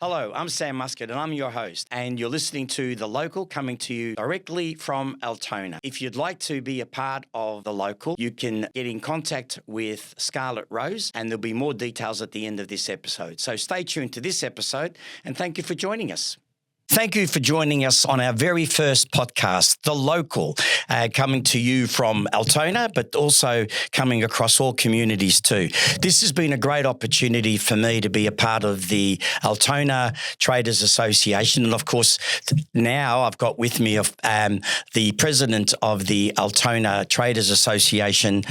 Hello, I'm Sam Muscat and I'm your host, and you're listening to The Local, coming to you directly from Altona. If you'd like to be a part of The Local, you can get in contact with Scarlett Rose, and there'll be more details at the end of this episode. So stay tuned to this episode, and thank you for joining us. Thank you for joining us on our very first podcast, The Local, coming to you from Altona, but also coming across all communities too. This has been a great opportunity for me to be a part of the Altona Traders Association. And of course, now I've got with me the president of the Altona Traders Association,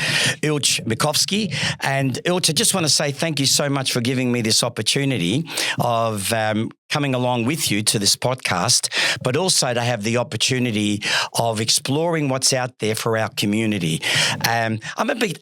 Ilch Mikovsky. And Ilch, I just want to say thank you so much for giving me this opportunity of coming along with you to this podcast, but also to have the opportunity of exploring what's out there for our community. I'm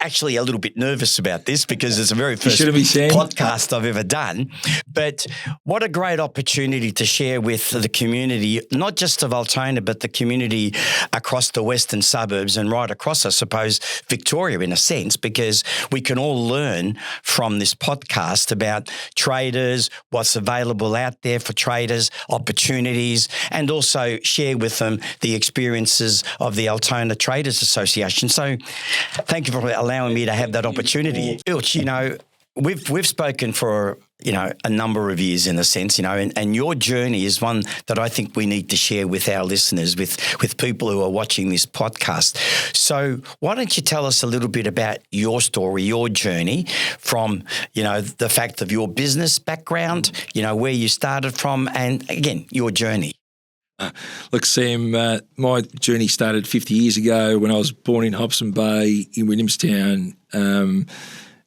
actually a little bit nervous about this because it's the very first podcast I've ever done, but what a great opportunity to share with the community, not just of Altona, but the community across the western suburbs and right across, I suppose, Victoria in a sense, because we can all learn from this podcast about traders, what's available out there for traders, opportunities, and also share with them the experiences of the Altona Traders Association. So thank you for allowing me to have that opportunity. Ilch, we've spoken for, a number of years in a sense, and your journey is one that I think we need to share with our listeners, with people who are watching this podcast. So why don't you tell us a little bit about your story, your journey from, the fact of your business background, where you started from, and again, your journey. Look, Sam, my journey started 50 years ago when I was born in Hobson Bay in Williamstown.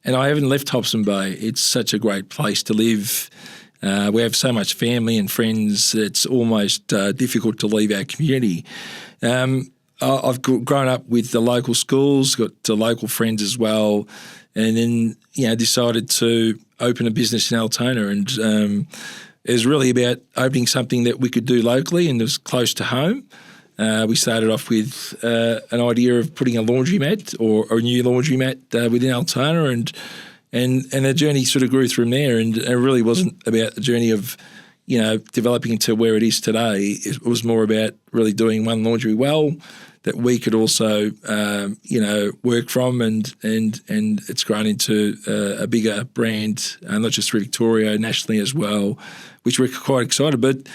And I haven't left Hobson Bay. It's such a great place to live. We have so much family and friends, it's almost difficult to leave our community. I've grown up with the local schools, got local friends as well, and then, decided to open a business in Altona. And it was really about opening something that we could do locally and it was close to home. We started off with an idea of putting a laundromat or a new laundromat within Altona, and the journey sort of grew from there. And it really wasn't about the journey of, developing into where it is today. It was more about really doing one laundry well that we could also, work from, and it's grown into a bigger brand, not just through Victoria, nationally as well, which we're quite excited. But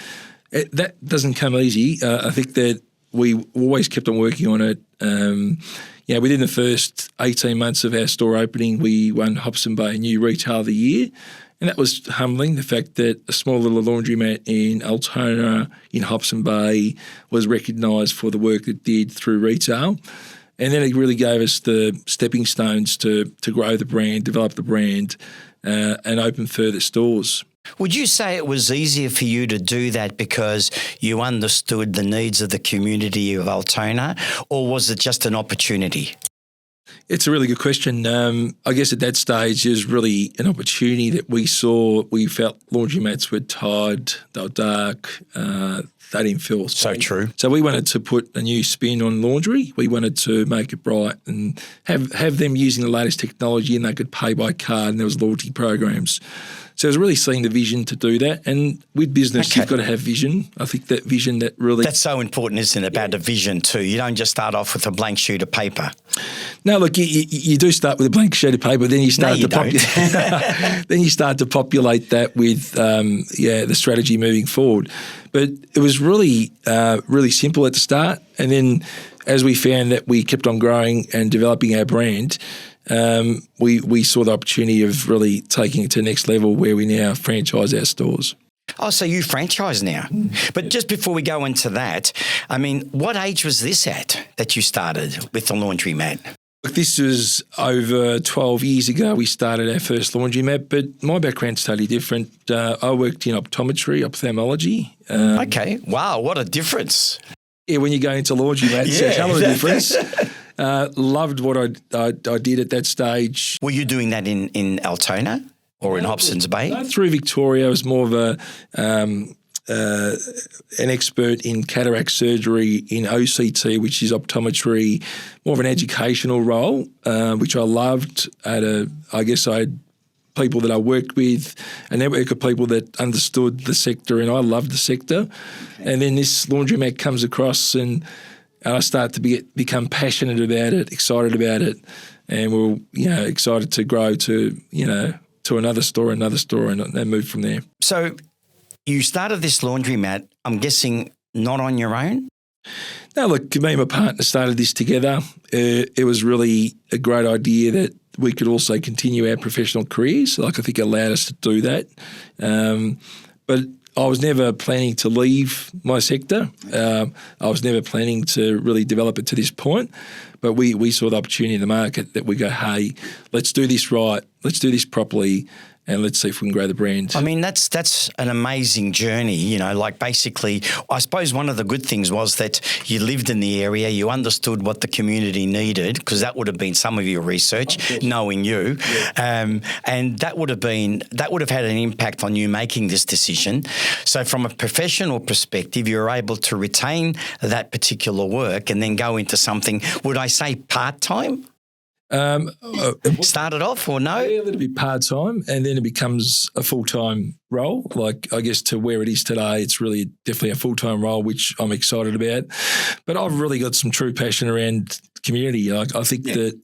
that doesn't come easy. I think that we always kept on working on it. Within the first 18 months of our store opening, we won Hobson Bay New Retailer of the Year. And that was humbling, the fact that a small little laundromat in Altona in Hobson Bay was recognised for the work it did through retail. And then it really gave us the stepping stones to grow the brand, develop the brand, and open further stores. Would you say it was easier for you to do that because you understood the needs of the community of Altona, or was it just an opportunity? It's a really good question. I guess at that stage, it was really an opportunity that we saw. We felt laundromats were tired, they were dark, they didn't feel so true. So we wanted to put a new spin on laundry. We wanted to make it bright and have them using the latest technology, and they could pay by card, and there was loyalty programs. So I was really seeing the vision to do that. And with business, You've got to have vision. I think that vision that really... That's so important, isn't it, about the vision too? You don't just start off with a blank sheet of paper. No, look, you do start with a blank sheet of paper, then you start then you start to populate that with the strategy moving forward. But it was really simple at the start. And then as we found that we kept on growing and developing our brand, we saw the opportunity of really taking it to the next level where we now franchise our stores. Oh, so you franchise now. But just before we go into that, what age was this at that you started with the laundromat? This was over 12 years ago we started our first laundromat, but my background's totally different. I worked in optometry, ophthalmology. Okay. Wow, what a difference. Yeah, when you go into laundromats, it's a hell of a difference. Loved what I did at that stage. Were you doing that in Altona or in Hobsons Bay? Through Victoria, I was more of an expert in cataract surgery in OCT, which is optometry, more of an educational role, which I loved. I guess I people that I worked with, a network of people that understood the sector, and I loved the sector. Okay. And then this laundromat comes across, and I start to become passionate about it, excited about it, and we're excited to grow to to another store, and move from there. So you started this laundromat, I'm guessing, not on your own? No, look, me and my partner started this together. It was really a great idea that we could also continue our professional careers. Like, I think it allowed us to do that. But I was never planning to leave my sector. I was never planning to really develop it to this point. But we saw the opportunity in the market that we go, hey, let's do this right, let's do this properly, and let's see if we can grow the brand. I mean, that's an amazing journey, like basically, I suppose one of the good things was that you lived in the area, you understood what the community needed, because that would have been some of your research, knowing you, and that would have had an impact on you making this decision. So from a professional perspective, you're able to retain that particular work and then go into something, would I say part-time? Started off or no? Yeah, a little bit part-time, and then it becomes a full-time role. Like, I guess to where it is today, it's really definitely a full-time role, which I'm excited about. But I've really got some true passion around community. Like, I think that,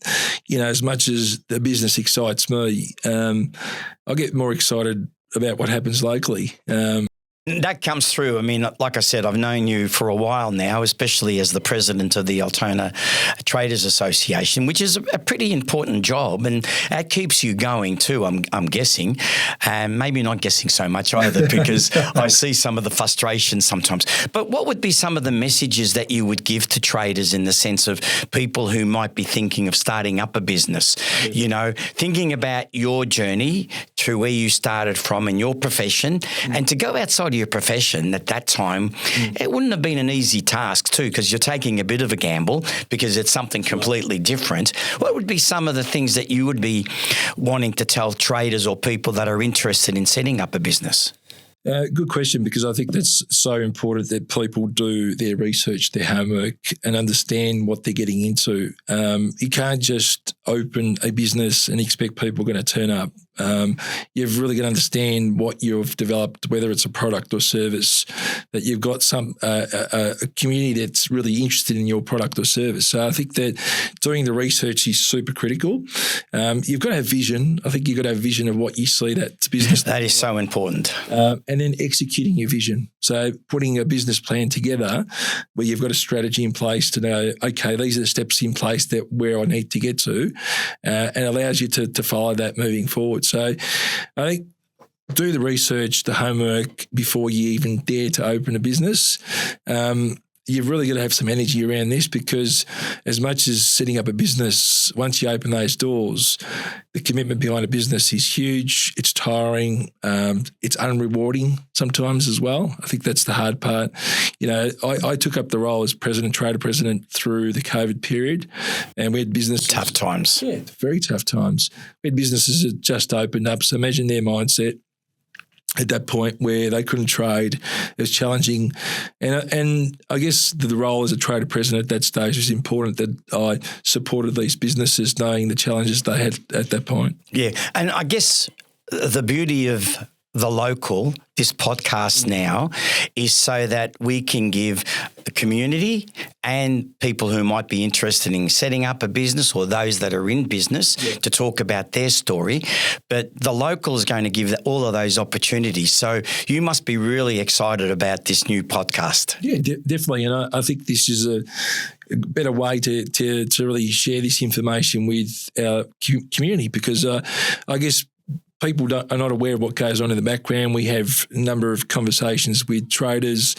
as much as the business excites me, I get more excited about what happens locally. That comes through. I mean, like I said, I've known you for a while now, especially as the president of the Altona Traders Association, which is a pretty important job, and that keeps you going too, I'm guessing. Maybe not guessing so much either, because I see some of the frustration sometimes. But what would be some of the messages that you would give to traders in the sense of people who might be thinking of starting up a business? Thinking about your journey to where you started from in your profession, and to go outside of your profession at that time, it wouldn't have been an easy task too, because you're taking a bit of a gamble because it's something completely different. What would be some of the things that you would be wanting to tell traders or people that are interested in setting up a business? Good question, because I think that's so important that people do their research, their homework, and understand what they're getting into. You can't just open a business and expect people are going to turn up. You've really got to understand what you've developed, whether it's a product or service, that you've got a community that's really interested in your product or service. So I think that doing the research is super critical. You've got to have vision. I think you've got to have vision of what you see that business. That is so important. And then executing your vision. So putting a business plan together where you've got a strategy in place to know, okay, these are the steps in place that where I need to get to, and allows you to follow that moving forward. So I think do the research, the homework before you even dare to open a business. You've really got to have some energy around this, because as much as setting up a business, once you open those doors, the commitment behind a business is huge. It's tiring. It's unrewarding sometimes as well. I think that's the hard part. I took up the role as trader president through the COVID period, and we had business tough times. Yeah, very tough times. We had businesses that just opened up. So imagine their mindset at that point where they couldn't trade. It was challenging. And I guess the role as a trader president at that stage was important, that I supported these businesses knowing the challenges they had at that point. Yeah. And I guess the beauty of the local, this podcast now, is so that we can give the community and people who might be interested in setting up a business, or those that are in business, to talk about their story. But the local is going to give all of those opportunities. So you must be really excited about this new podcast. Yeah, definitely. And I think this is a better way to really share this information with our community, because I guess people are not aware of what goes on in the background. We have a number of conversations with traders.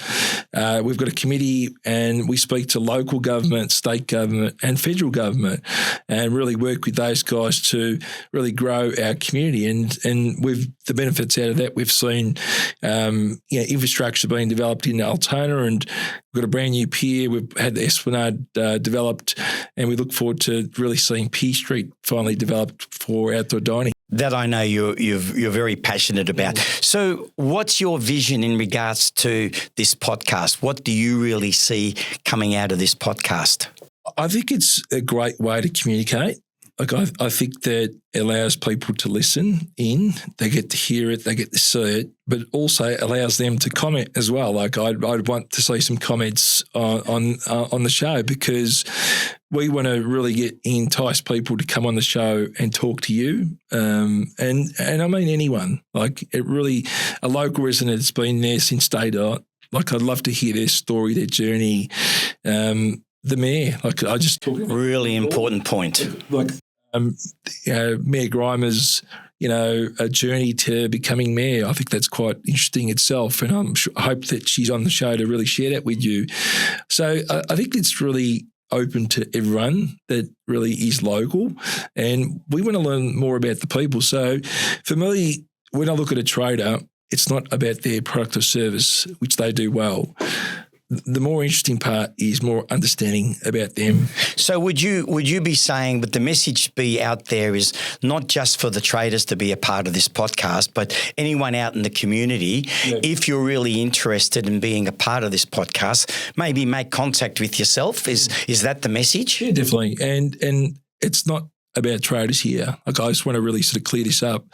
We've got a committee, and we speak to local government, state government and federal government, and really work with those guys to really grow our community. And with the benefits out of that, we've seen infrastructure being developed in Altona, and we've got a brand new pier. We've had the Esplanade developed, and we look forward to really seeing Pier Street finally developed for outdoor dining. That I know you're very passionate about. So what's your vision in regards to this podcast? What do you really see coming out of this podcast? I think it's a great way to communicate. Like I think that allows people to listen in. They get to hear it, they get to see it, but also allows them to comment as well. Like I'd want to see some comments on the show, because we want to really entice people to come on the show and talk to you. And I mean anyone. Like it really, a local resident that's been there since day dot. Like I'd love to hear their story, their journey. The mayor, like I just talked about really important point. Like Mayor Grimer's, a journey to becoming mayor. I think that's quite interesting itself, and I hope that she's on the show to really share that with you. So I think it's really open to everyone that really is local, and we want to learn more about the people. So for me, when I look at a trader, it's not about their product or service, which they do well. The more interesting part is more understanding about them. So would you be saying, but the message be out there is not just for the traders to be a part of this podcast, but anyone out in the community, if you're really interested in being a part of this podcast, maybe make contact with yourself. Is that the message? Yeah, definitely. And it's not about traders here. Like I just want to really sort of clear this up.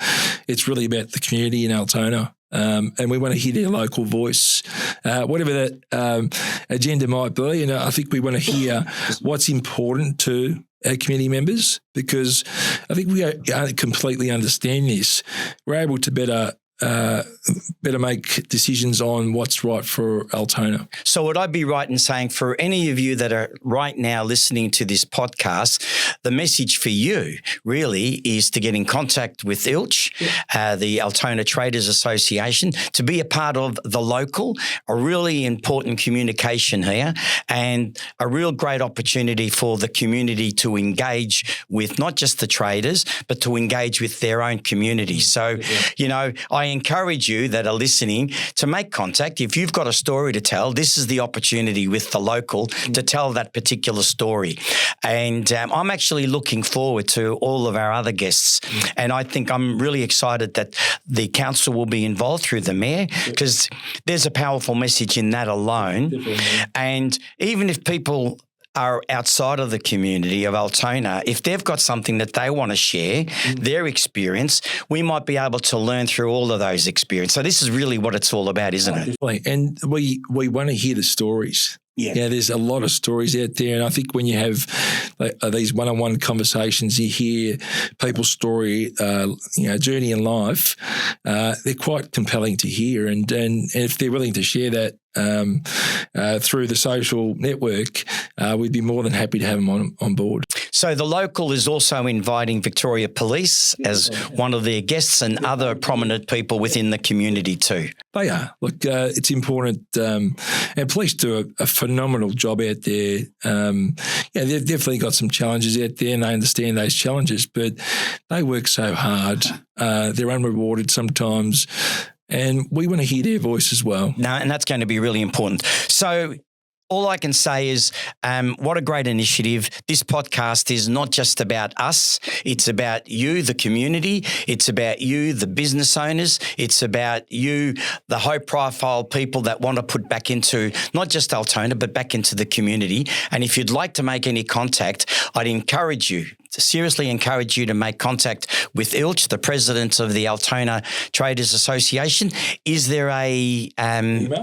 It's really about the community in Altona. And we want to hear their local voice, whatever that agenda might be. And I think we want to hear what's important to our community members, because I think we completely understand this. We're able to better make decisions on what's right for Altona. So would I be right in saying, for any of you that are right now listening to this podcast, the message for you really is to get in contact with ILCH, the Altona Traders Association, to be a part of the local, a really important communication here, and a real great opportunity for the community to engage with not just the traders, but to engage with their own community. So, I encourage you that are listening to make contact. If you've got a story to tell, this is the opportunity with the local to tell that particular story. And I'm actually looking forward to all of our other guests. And I think I'm really excited that the council will be involved through the mayor, because there's a powerful message in that alone. And even if people are outside of the community of Altona, if they've got something that they want to share, their experience, we might be able to learn through all of those experiences. So this is really what it's all about, isn't it? Definitely. And we want to hear the stories. Yeah, there's a lot of stories out there, and I think when you have these one-on-one conversations, you hear people's story, journey in life. They're quite compelling to hear, and if they're willing to share that through the social network, we'd be more than happy to have them on board. So the local is also inviting Victoria Police as one of their guests, and other prominent people within the community too. They are. Look, it's important, and police do a phenomenal job out there. They've definitely got some challenges out there, and they understand those challenges, but they work so hard. They're unrewarded sometimes, and we want to hear their voice as well. No, and that's going to be really important. So all I can say is what a great initiative. This podcast is not just about us. It's about you, the community. It's about you, the business owners. It's about you, the high-profile people that want to put back into not just Altona, but back into the community. And if you'd like to make any contact, I'd seriously encourage you to make contact with ILCH, the president of the Altona Traders Association. Is there a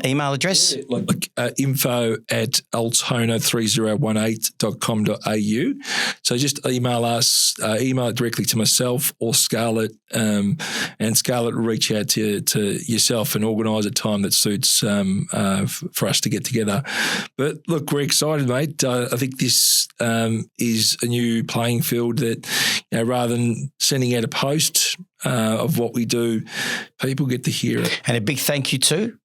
email address? info@altona3018.com.au. So just email us, email it directly to myself or Scarlett, and Scarlett will reach out to yourself and organise a time that suits for us to get together. But look, we're excited, mate. I think this is a new playing field that, rather than sending out a post of what we do, people get to hear it. And a big thank you to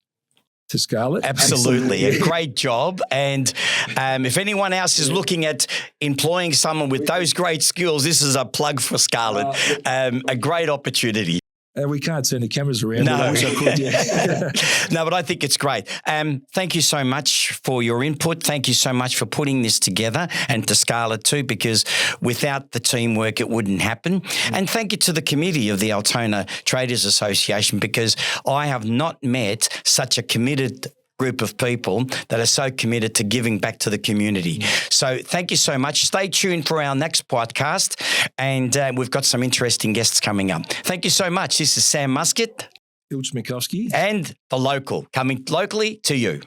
Scarlett. Absolutely. A great job. And if anyone else is looking at employing someone with those great skills, this is a plug for Scarlett. A great opportunity. We can't turn the cameras around. No. I wish I could, yeah. No, but I think it's great. Thank you so much for your input. Thank you so much for putting this together, and to Scarlett too, because without the teamwork, it wouldn't happen. And thank you to the committee of the Altona Traders Association, because I have not met such a committed group of people that are so committed to giving back to the community. So thank you so much. Stay tuned for our next podcast, and we've got some interesting guests coming up. Thank you so much. This is Sam Muscat. Bill Smikovsky. And The Local, coming locally to you.